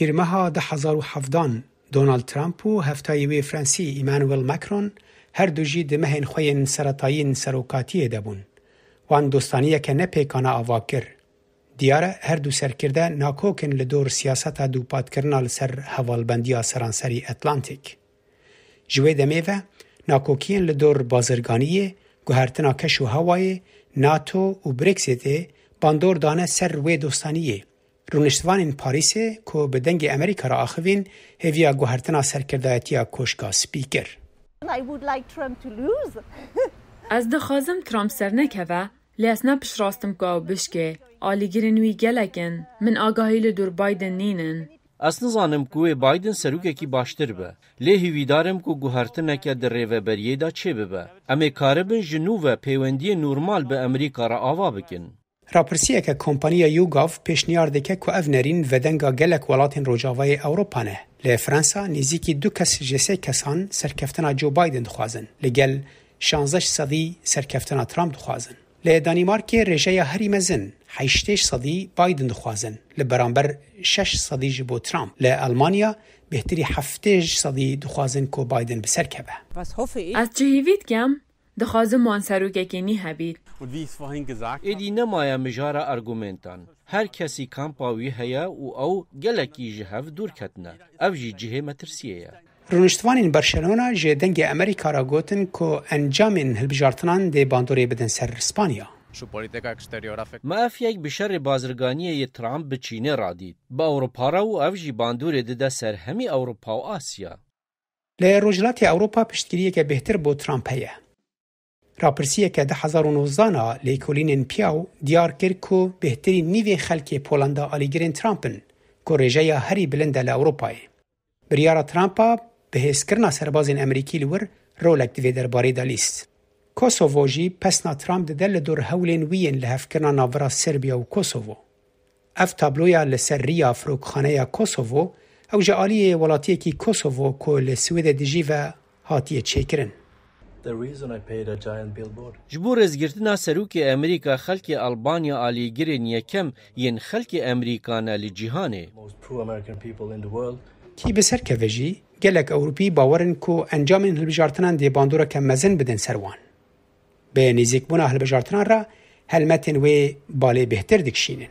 تیرمها 2017 دونالد ترامپ و هفتایوی فرانسی ایمانوئل ماکرون هر دو جی دمهن خوین سرطاین سروکاتی دبون وان دوستانیه که نپیکانا آواکر. دیاره هر دو سرکرده ناکوکن لدور سیاست دو پادکرنا لسر حوالبندی سرانسری اتلانتیک. جوی دمیوه ناکوکین لدور بازرگانیه گوهرتنا کش و هوای ناتو و بریکسیت باندور دانه سر وی دوستانیه. رونشتوان پاریس که به دنگ امریکا را آخوین هویا گوهرتنا سرکردایتیا کوشکا سپیکر. از دخوازم ترامپ سر نکوه لیاسنا پش راستم که بشکه آلیگرنوی گلکن من آگاهی لدور بایدن نینن. از نزانم که بایدن سروکه کی باشتر به. لیهی ویدارم که گوهرتنه که در ریوبریه دا چه ببه. اما کاربن جنوب پیوندی نورمال به امریکا را آوا بکن. راپرسیه که کمپانیا یوگاف پیشنیار دکه که او نرین ودنگا گلک ولاتین روجاوای اوروپا نه. لی فرانسا نزیکی 2 کس جسه کسان سرکفتنا جو بایدن دخوازن. لگل 16 صدی سرکفتنا ترامپ دخوازن. لی دانیمارک رژه هری مزن 8 صدی بایدن دخوازن. لی برانبر 6 صدی جبو ترامپ. لی آلمانیا بهتری 7 صدی دخوازن که بایدن بسرکبه. از چهیوید کم دخوازم وان سروکه نی هبید. ایدی نمایه مجاره ارگومنتان. هر کسی کامپاوی هیا و او گلکی جهف دور کتنه. او جی جهه مترسیه. رونشتوانین برشلونه جه دنگ امریکا را گوتن که انجامین هلبجارتنان ده باندوری بدن سر اسپانیا. ما اف یک بشر بازرگانی ترامپ به چینه را دید. با اروپا را و او جی باندوری ده سر همی اروپا و آسیا. لی روجلات اروپا پشتگیریه که بهتر بو ترامپ هیه. راپرسیه که 2019 لیکولین پیاو دیار کرد که بهتری نیوی خلک پولندا آلیگرین ترامپن که رژه هری بلنده لأوروپای. بریار ترامپا به هسکرنا سربازین امریکی لور رولک دوی درباره دالیست. کوسوو جی پسنا ترامپ دل دور هولین وین لحفکرنا ناورا سربیا و کوسوو. اف تابلویا لسر ریا فروکخانه کوسوو او جعالی ولاتی کی کوسوو که لسوید دیجی و هاتیه چیکرن. جبور ازگرتنا سروک امریکا خلک آلبانیا آلیگرین یکم ین خلک امریکانا لجیهانه. کی بسر که وجی گلک اوروپی باورن که انجامین هلبجارتنان دی باندورا که مزن بدن سروان. به نزیک بونا هلبجارتنان را هلمتن و باله بهتر دکشینن.